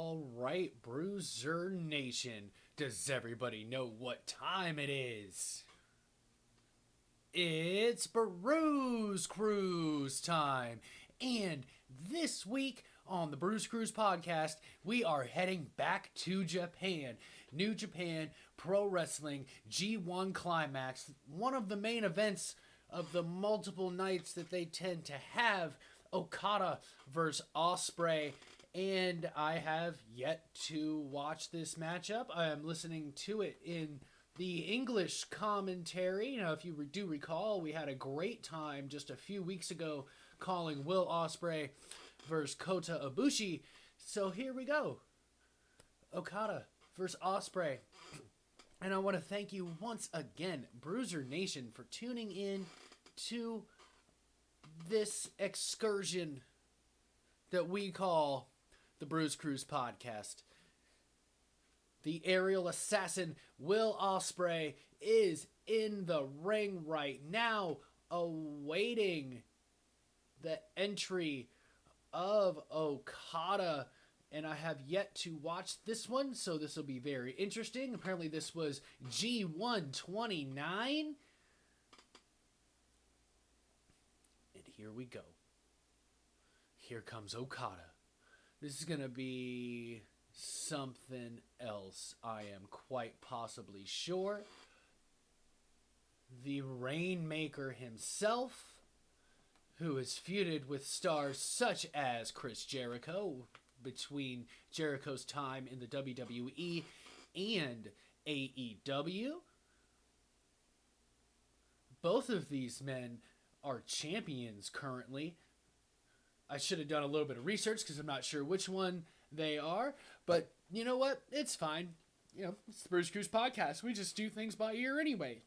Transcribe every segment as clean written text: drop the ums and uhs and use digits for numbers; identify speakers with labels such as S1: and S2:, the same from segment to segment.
S1: All right, Bruzernation. Does everybody know what time it is? It's Bruze Cruise time. And this week on the Bruze Cruise podcast, we are heading back to Japan. New Japan Pro Wrestling G1 Climax, one of the main events of the multiple nights that they tend to have. Okada versus Osprey. And I have yet to watch this matchup. I am listening to it in the English commentary. Now, if you do recall, we had a great time just a few weeks ago calling Will Osprey versus Kota Ibushi. So here we go. Okada versus Osprey. And I want to thank you once again, Bruzernation, for tuning in to this excursion that we call the Bruze Cruise podcast. The aerial assassin Will Osprey is in the ring right now, awaiting the entry of Okada. And I have yet to watch this one, so this will be very interesting. Apparently this was G129. And here we go. Here comes Okada. This is going to be something else, I am quite possibly sure. The Rainmaker himself, who is feuded with stars such as Chris Jericho between Jericho's time in the WWE and AEW. Both of these men are champions currently. I should have done a little bit of research because I'm not sure which one they are. But you know what? It's fine. You know, it's the Bruze Cruise podcast. We just do things by ear anyway.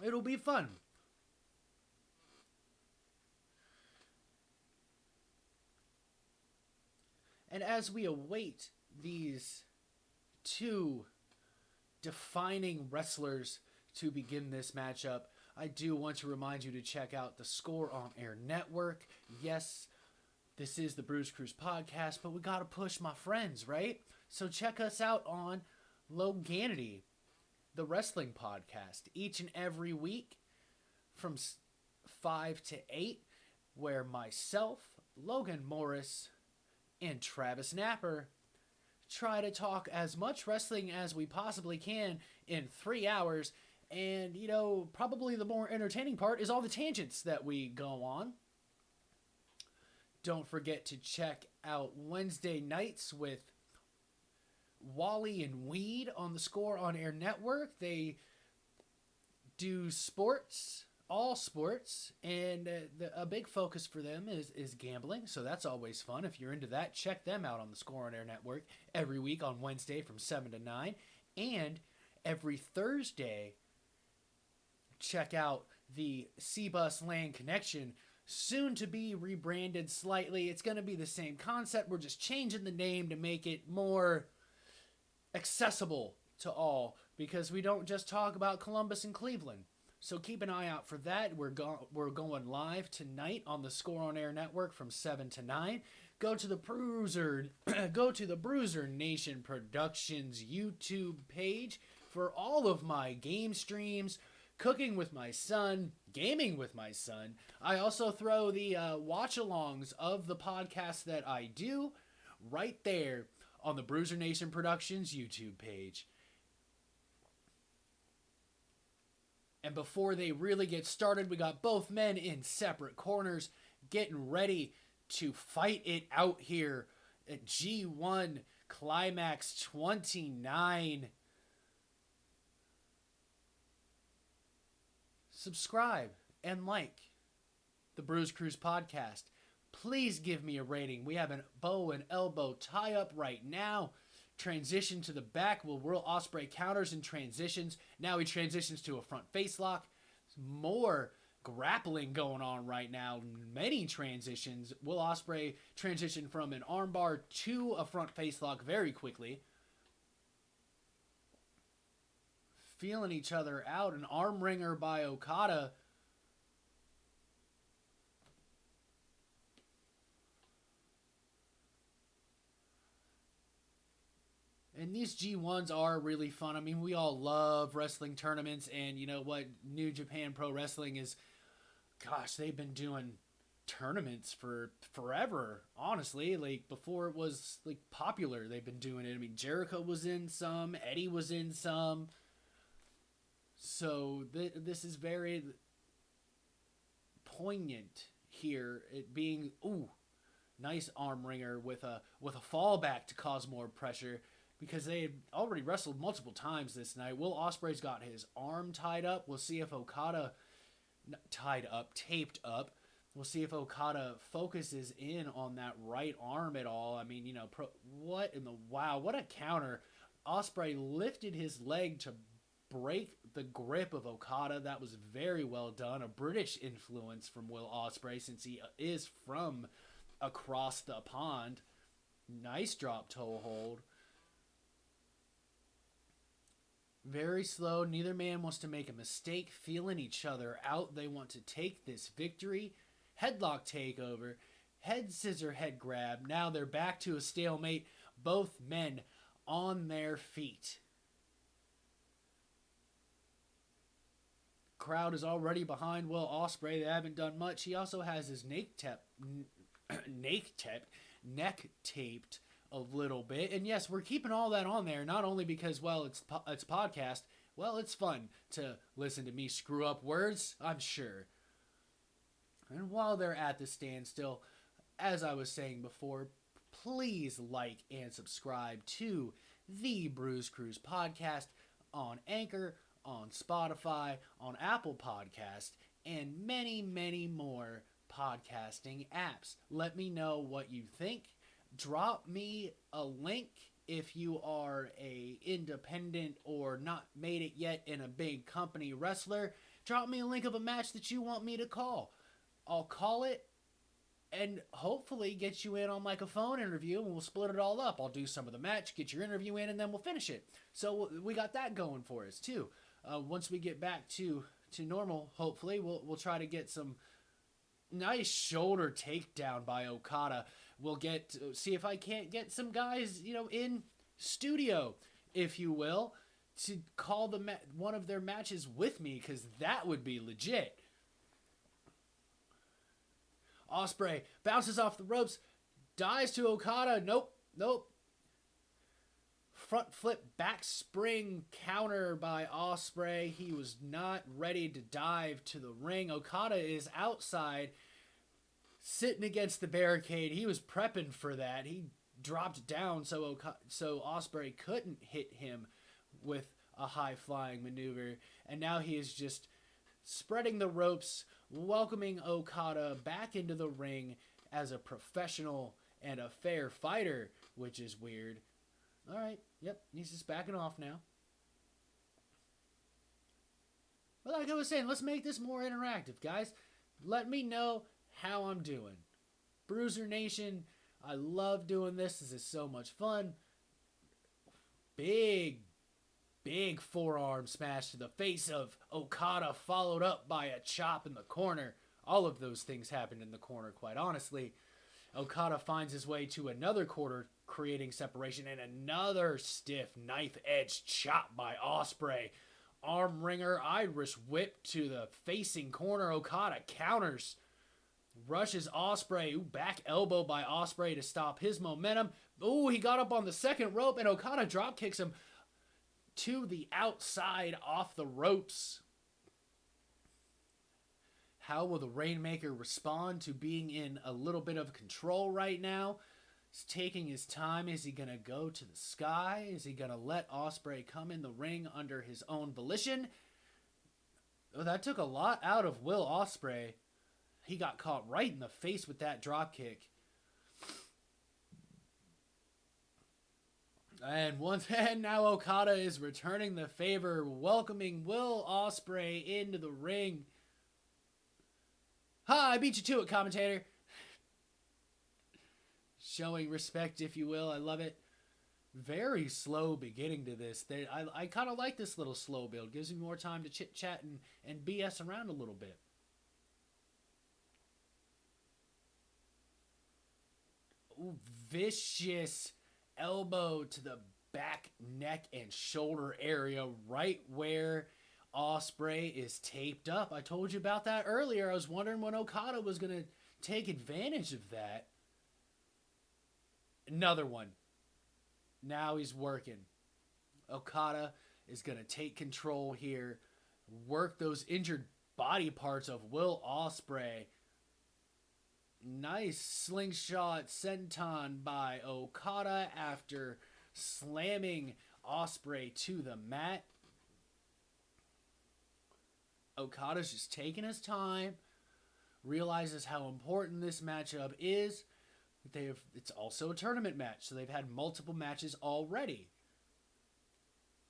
S1: It'll be fun. And as we await these two defining wrestlers to begin this matchup, I do want to remind you to check out the Score on Air Network. Yes, this is the Bruze Cruise podcast, but we got to push my friends, right? So check us out on Loganity, the wrestling podcast, each and every week from 5 to 8, where myself, Logan Morris, and Travis Napper try to talk as much wrestling as we possibly can in 3 hours. And, you know, probably the more entertaining part is all the tangents that we go on. Don't forget to check out Wednesday nights with Wally and Weed on the Score on Air Network. They do sports, all sports, and a big focus for them is gambling, so that's always fun. If you're into that, check them out on the Score on Air Network every week on Wednesday from 7 to 9. And every Thursday, check out the C-Bus Land Connection, soon to be rebranded slightly. It's going to be the same concept. We're just changing the name to make it more accessible to all, because we don't just talk about Columbus and Cleveland. So keep an eye out for that. We're going live tonight on the Score on Air Network from 7 to 9. Go to the Bruzernation Productions YouTube page for all of my game streams, cooking with my son, gaming with my son. I also throw the watch-alongs of the podcast that I do right there on the Bruzernation Productions YouTube page. And before they really get started, we got both men in separate corners getting ready to fight it out here at G1 Climax 29. Subscribe and like the Bruze Cruise podcast. Please give me a rating. We have a bow and elbow tie-up right now. Transition to the back. Will Osprey counters and transitions. Now he transitions to a front face lock. More grappling going on right now. Many transitions. Will Osprey transition from an armbar to a front face lock very quickly. Feeling each other out. An arm wringer by Okada. And these G1s are really fun. I mean, we all love wrestling tournaments, and you know what? New Japan Pro Wrestling is, gosh, they've been doing tournaments for forever, honestly. Like, before it was, like, popular, they've been doing it. I mean, Jericho was in some, Eddie was in some. So, this is very poignant here. It being, ooh, nice arm wringer with a fallback to cause more pressure, because they had already wrestled multiple times this night. Will Ospreay's got his arm tied up. We'll see if Okada taped up. We'll see if Okada focuses in on that right arm at all. I mean, you know, what a counter. Ospreay lifted his leg to break the grip of Okada. That was very well done. A British influence from Will Ospreay, since he is from across the pond. Nice drop toe hold. Very slow. Neither man wants to make a mistake. Feeling each other out. They want to take this victory. Headlock takeover. Head scissor head grab. Now they're back to a stalemate. Both men on their feet. Crowd is already behind Will Ospreay. They haven't done much. He also has his neck taped a little bit. And yes, we're keeping all that on there, not only because, well, it's podcast. Well, it's fun to listen to me screw up words, I'm sure. And while they're at the standstill, as I was saying before, please like and subscribe to the Bruze Cruise podcast on Anchor, on Spotify, on Apple Podcast, and many, many more podcasting apps. Let me know what you think. Drop me a link if you are a independent or not made it yet in a big company wrestler. Drop me a link of a match that you want me to call. I'll call it and hopefully get you in on like a phone interview, and we'll split it all up. I'll do some of the match, get your interview in, and then we'll finish it. So we got that going for us too. Once we get back to normal, hopefully we'll try to get some nice shoulder takedown by Okada. We'll see if I can't get some guys, you know, in studio, if you will, to call one of their matches with me, because that would be legit. Osprey bounces off the ropes, dives to Okada. Nope. Front flip back spring counter by Osprey. He was not ready to dive to the ring. Okada is outside, sitting against the barricade. He was prepping for that. He dropped down so Osprey couldn't hit him with a high-flying maneuver. And now he is just spreading the ropes, welcoming Okada back into the ring as a professional and a fair fighter, which is weird. All right, yep, he's just backing off now. But like I was saying, let's make this more interactive, guys. Let me know how I'm doing. Bruzernation, I love doing this. This is so much fun. Big forearm smash to the face of Okada, followed up by a chop in the corner. All of those things happened in the corner, quite honestly. Okada finds his way to another quarter, creating separation, and another stiff knife-edge chop by Osprey. Arm wringer, Irish whip to the facing corner. Okada counters. Rushes Osprey. Back elbow by Osprey to stop his momentum. He got up on the second rope, and Okada drop kicks him to the outside off the ropes. How will the Rainmaker respond to being in a little bit of control right now? He's taking his time. Is he going to go to the sky? Is he going to let Osprey come in the ring under his own volition? That took a lot out of Will Osprey. He got caught right in the face with that drop kick. And now Okada is returning the favor, welcoming Will Osprey into the ring. Ha, I beat you to it, commentator. Showing respect, if you will. I love it. Very slow beginning to this. I kind of like this little slow build. Gives me more time to chit-chat and BS around a little bit. Ooh, vicious elbow to the back, neck, and shoulder area right where Osprey is taped up. I told you about that earlier. I was wondering when Okada was going to take advantage of that. Another one. Now he's working. Okada is going to take control here. Work those injured body parts of Will Osprey. Nice slingshot senton by Okada after slamming Osprey to the mat. Okada's just taking his time, realizes how important this matchup is. It's also a tournament match, so they've had multiple matches already.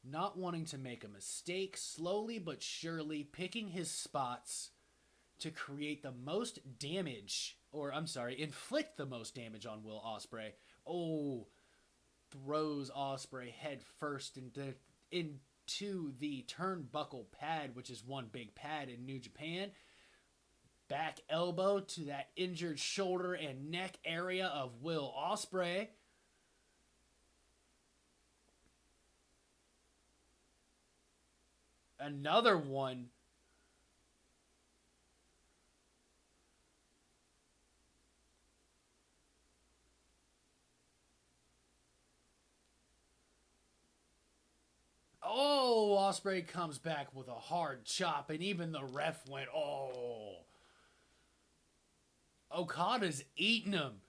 S1: Not wanting to make a mistake, slowly but surely picking his spots to create the most damage, inflict the most damage on Will Osprey. Oh, throws Osprey head first into the turnbuckle pad, which is one big pad in New Japan. Back elbow to that injured shoulder and neck area of Will Osprey. Another one. Oh, Osprey comes back with a hard chop, and even the ref went, oh. Okada's eating him.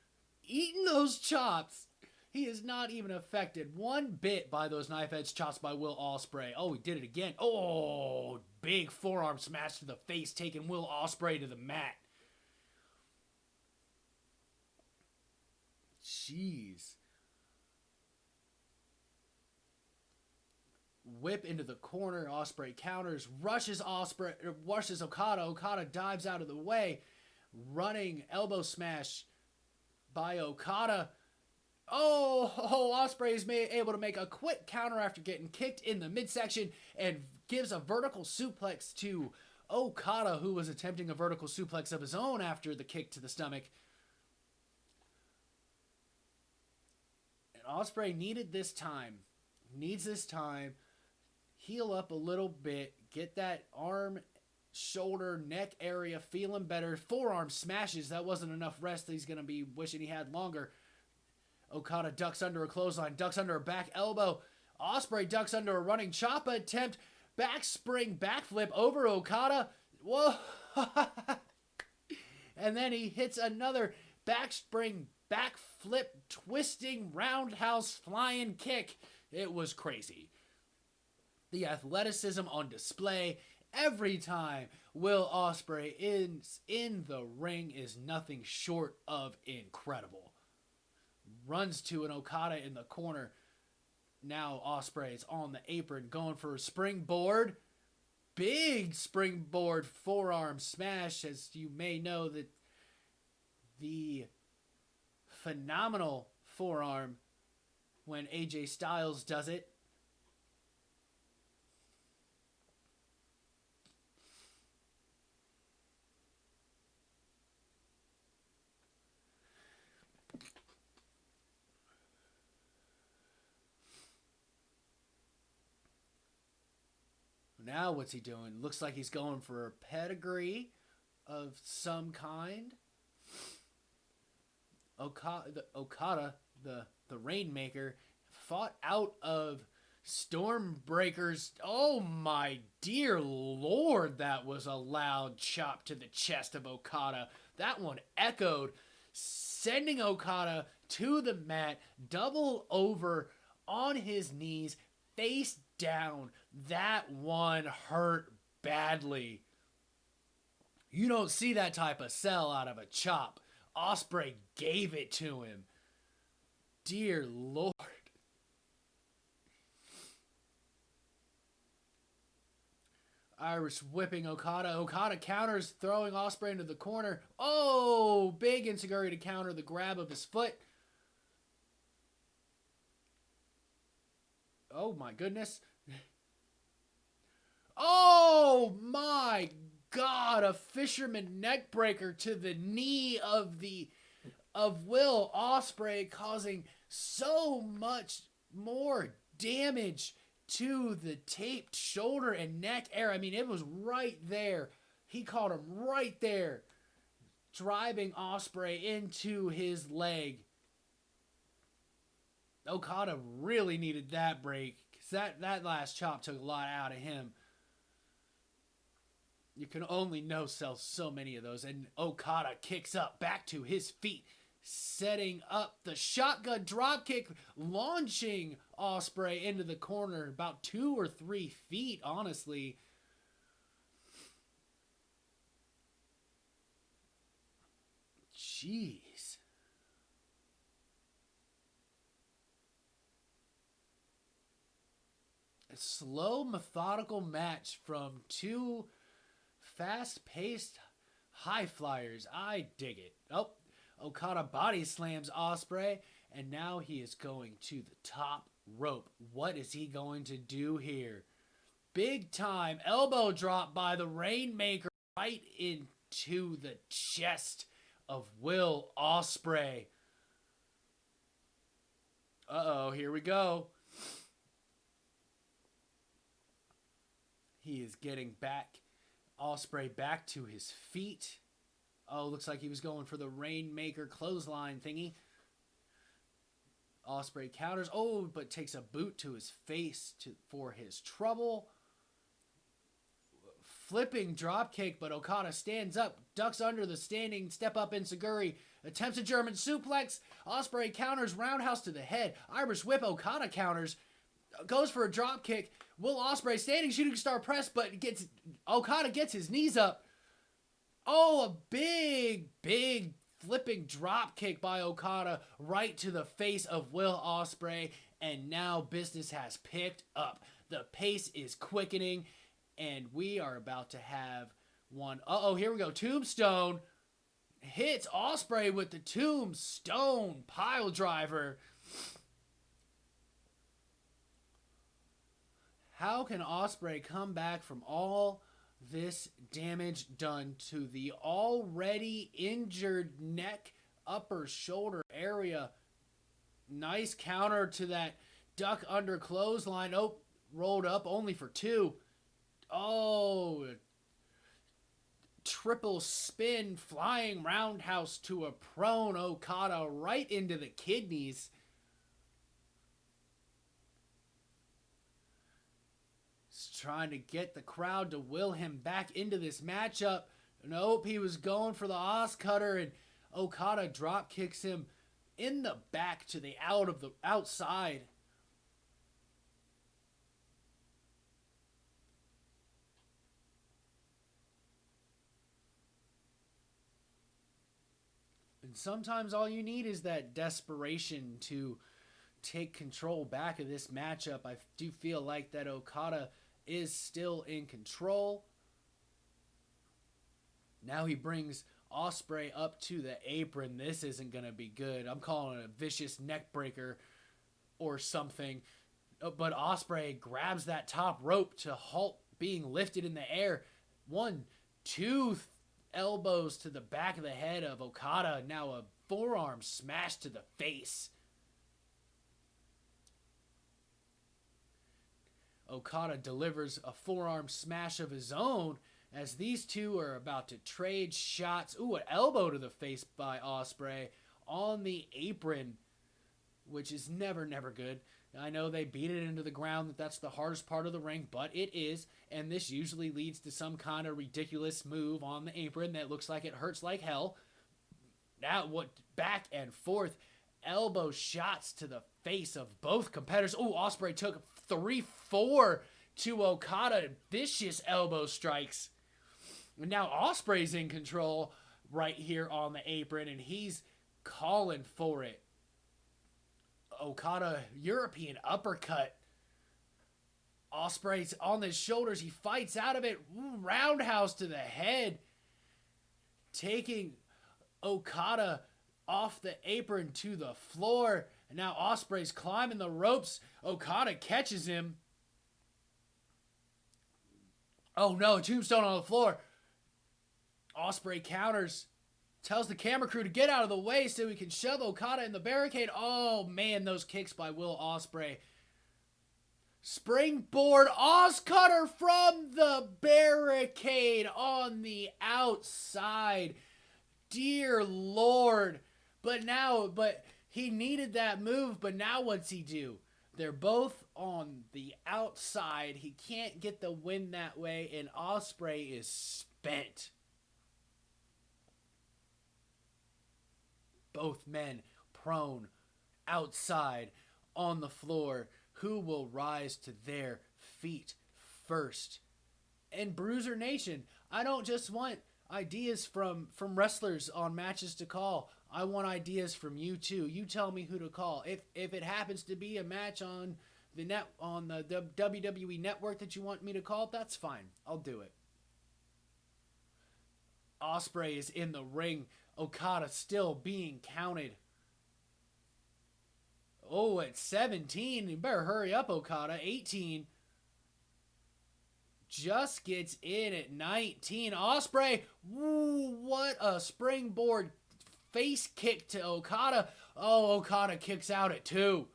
S1: Eating those chops. He is not even affected one bit by those knife edge chops by Will Osprey. Oh, he did it again. Oh, big forearm smash to the face, taking Will Osprey to the mat. Jeez. Whip into the corner. Osprey counters. Rushes Okada. Okada dives out of the way. Running elbow smash by Okada. Oh, Osprey is able to make a quick counter after getting kicked in the midsection and gives a vertical suplex to Okada, who was attempting a vertical suplex of his own after the kick to the stomach. And Osprey needs this time. Heal up a little bit. Get that arm, shoulder, neck area feeling better. Forearm smashes. That wasn't enough rest. He's going to be wishing he had longer. Okada ducks under a clothesline, ducks under a back elbow. Osprey ducks under a running chop attempt. Back spring, backflip over Okada. Whoa. And then he hits another back spring, backflip, twisting, roundhouse, flying kick. It was crazy. The athleticism on display every time Will Osprey is in the ring is nothing short of incredible. Runs to an Okada in the corner. Now Osprey is on the apron going for a springboard. Big springboard forearm smash. As you may know, that the phenomenal forearm when AJ Styles does it. Now what's he doing? Looks like he's going for a pedigree of some kind. Okada, the Rainmaker, fought out of Stormbreaker's. Oh my dear Lord, that was a loud chop to the chest of Okada. That one echoed, sending Okada to the mat, double over on his knees, face down. That one hurt badly. You don't see that type of sell out of a chop. Osprey gave it to him. Dear Lord. Irish whipping Okada. Okada counters, throwing Osprey into the corner. Oh, big enziguri to counter the grab of his foot. Oh my goodness. Oh my God, a fisherman neckbreaker to the knee of Will Osprey, causing so much more damage to the taped shoulder and neck area. I mean, it was right there. He caught him right there, driving Osprey into his leg. Okada really needed that break, because that last chop took a lot out of him. You can only sell so many of those. And Okada kicks up back to his feet, setting up the shotgun dropkick, launching Osprey into the corner about 2 or 3 feet, honestly. Jeez. A slow, methodical match from two fast-paced high flyers. I dig it. Oh, Okada body slams Osprey, and now he is going to the top rope. What is he going to do here? Big time elbow drop by the Rainmaker right into the chest of Will Osprey. Uh-oh, here we go. He is getting Osprey back to his feet. Oh, looks like he was going for the Rainmaker clothesline thingy. Osprey counters. Oh, but takes a boot to his face for his trouble. Flipping dropkick, but Okada stands up, ducks under the standing step-up enziguri, attempts a German suplex. Osprey counters, roundhouse to the head. Irish whip, Okada counters, goes for a dropkick. Will Osprey standing shooting star press, but Okada gets his knees up. Oh, a big flipping dropkick by Okada right to the face of Will Osprey, and now business has picked up. The pace is quickening, and we are about to have one. Uh-oh, here we go. Tombstone hits Osprey with the Tombstone pile driver. How can Osprey come back from all this damage done to the already injured neck, upper shoulder area? Nice counter to that duck under clothesline. Oh, rolled up only for 2. Oh, triple spin, flying roundhouse to a prone Okada right into the kidneys. Trying to get the crowd to will him back into this matchup. Nope, he was going for the Os cutter, and Okada drop kicks him in the back to the outside. And sometimes all you need is that desperation to take control back of this matchup. I do feel like that Okada is still in control. Now he brings Osprey up to the apron. This isn't going to be good. I'm calling it a vicious neck breaker or something. But Osprey grabs that top rope to halt being lifted in the air. 1, 2 elbows to the back of the head of Okada. Now a forearm smash to the face. Okada delivers a forearm smash of his own as these two are about to trade shots. Ooh, an elbow to the face by Osprey on the apron, which is never good. I know they beat it into the ground, that's the hardest part of the ring, but it is, and this usually leads to some kind of ridiculous move on the apron that looks like it hurts like hell. Now, back and forth, elbow shots to the face of both competitors. Ooh, Osprey took 3-4 to Okada. Vicious elbow strikes. And now Osprey's in control right here on the apron, and he's calling for it. Okada, European uppercut. Osprey's on his shoulders. He fights out of it. Ooh, roundhouse to the head. Taking Okada off the apron to the floor. And now Osprey's climbing the ropes. Okada catches him. Oh no, Tombstone on the floor. Osprey counters. Tells the camera crew to get out of the way so he can shove Okada in the barricade. Oh, man, those kicks by Will Osprey. Springboard Oscutter from the barricade on the outside. Dear Lord. But he needed that move, but now what's he do? They're both on the outside. He can't get the win that way, and Osprey is spent. Both men prone, outside, on the floor. Who will rise to their feet first? And Bruzernation, I don't just want ideas from wrestlers on matches to call. I want ideas from you too. You tell me who to call. If it happens to be a match on the WWE network that you want me to call, that's fine. I'll do it. Osprey is in the ring. Okada still being counted. Oh, at 17. You better hurry up, Okada. 18. Just gets in at 19. Osprey. Woo, what a springboard face kick to Okada. Oh, Okada kicks out at 2.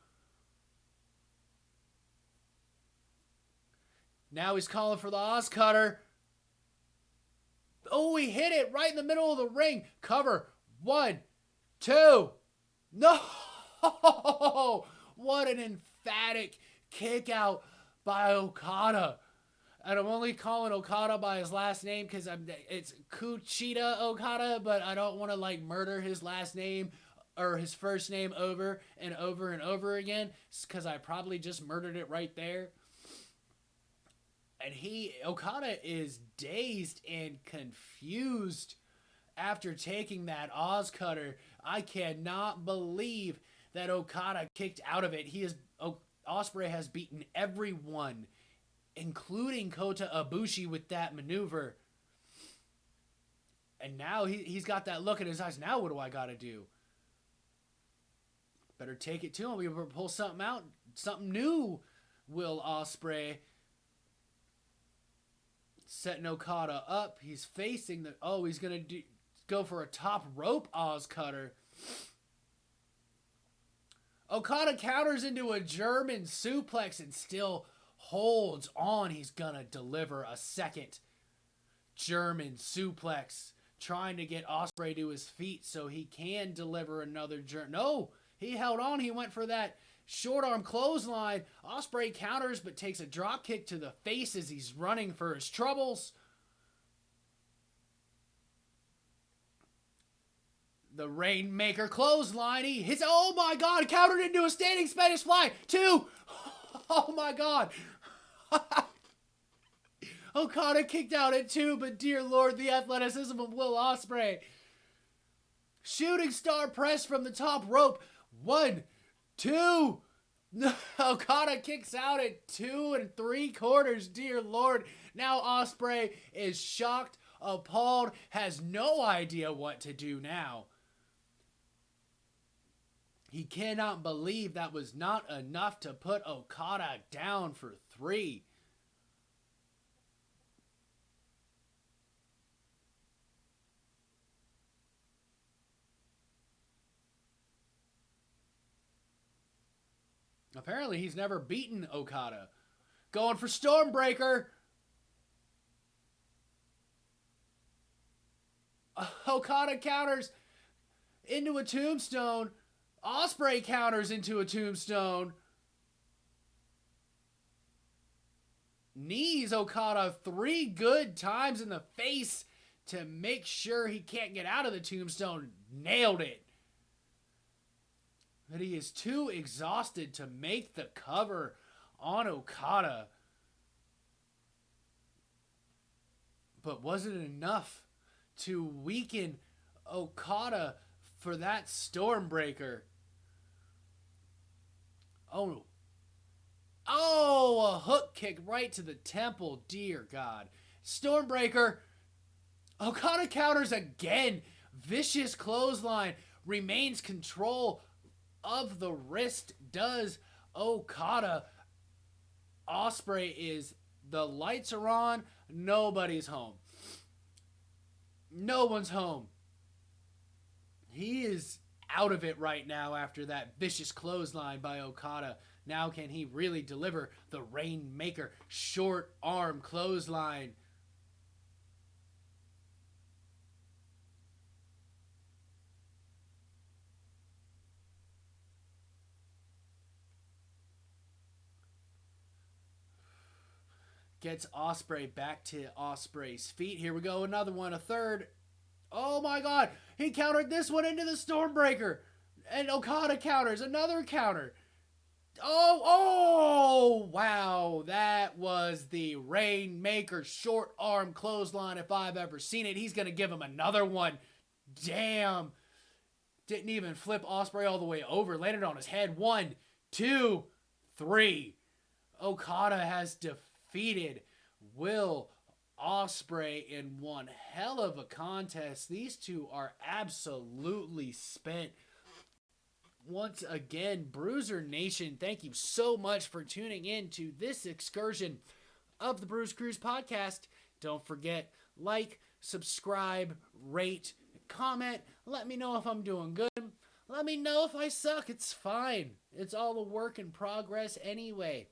S1: Now he's calling for the Oscutter. Oh, he hit it right in the middle of the ring. Cover. 1, 2. No! What an emphatic kick out by Okada. And I'm only calling Okada by his last name because it's Kuchita Okada, but I don't want to murder his last name or his first name over and over and over again because I probably just murdered it right there. And Okada is dazed and confused after taking that Oscutter. I cannot believe that Okada kicked out of it. Osprey has beaten everyone, including Kota Ibushi, with that maneuver. And now he's got that look in his eyes. Now what do I got to do? Better take it to him. We better pull something out. Something new, Will Osprey. Setting Okada up. He's facing the... Oh, he's going to go for a top rope Oscutter. Okada counters into a German suplex and still holds on. He's going to deliver a second German suplex. Trying to get Osprey to his feet so he can deliver another German... No! He held on. He went for that short arm clothesline. Osprey counters but takes a drop kick to the face as he's running for his troubles. The Rainmaker clothesline. He hits. Oh my God. Countered into a standing Spanish fly. 2. Oh my God. Okada kicked out at 2, but dear Lord, the athleticism of Will Osprey. Shooting star press from the top rope. 1, 2. Okada kicks out at 2 3/4. Dear Lord. Now Osprey is shocked, appalled, has no idea what to do now. He cannot believe that was not enough to put Okada down for 3. Apparently, he's never beaten Okada. Going for Stormbreaker. Okada counters into a tombstone. Osprey counters into a tombstone. Knees Okada 3 good times in the face to make sure he can't get out of the tombstone. Nailed it. But he is too exhausted to make the cover on Okada. But was it enough to weaken Okada for that Stormbreaker? Oh, a hook kick right to the temple. Dear God. Stormbreaker. Okada counters again. Vicious clothesline. Remains control of the wrist. Does Okada. Osprey is... The lights are on. Nobody's home. No one's home. He is out of it right now after that vicious clothesline by Okada. Now can he really deliver the Rainmaker short arm clothesline? Gets Osprey back to Osprey's feet. Here we go, another one, a third. Oh my god, he countered this one into the Stormbreaker. And Okada counters, another counter. Oh, wow. That was the Rainmaker short arm clothesline if I've ever seen it. He's going to give him another one. Damn. Didn't even flip Osprey all the way over. Landed on his head. 1, 2, 3. Okada has defeated Will Osprey in one hell of a contest. These two are absolutely spent. Once again, Bruzer Nation, thank you so much for tuning in to this excursion of the Bruze Cruze podcast. Don't forget, like, subscribe, rate, comment. Let me know if I'm doing good. Let me know if I suck. It's fine. It's all a work in progress anyway.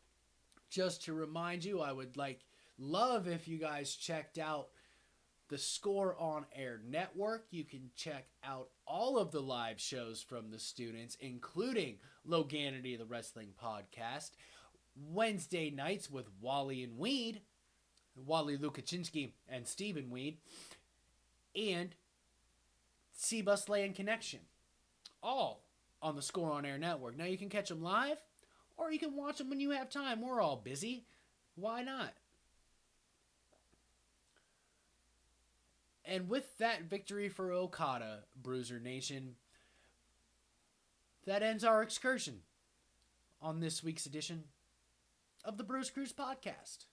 S1: Just to remind you, I would love if you guys checked out the Score on Air Network. You can check out all of the live shows from the students, including Loganity, the wrestling podcast, Wednesday nights with Wally and Weed, Wally Lukaczynski and Stephen Weed, and C-Bus Land Connection, all on the Score on Air Network. Now you can catch them live, or you can watch them when you have time. We're all busy. Why not? And with that victory for Okada, Bruzer Nation, that ends our excursion on this week's edition of the Bruze Cruze podcast.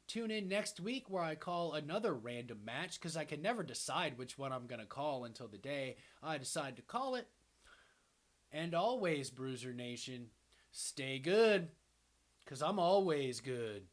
S1: Tune in next week where I call another random match because I can never decide which one I'm going to call until the day I decide to call it. And always, Bruzer Nation, stay good because I'm always good.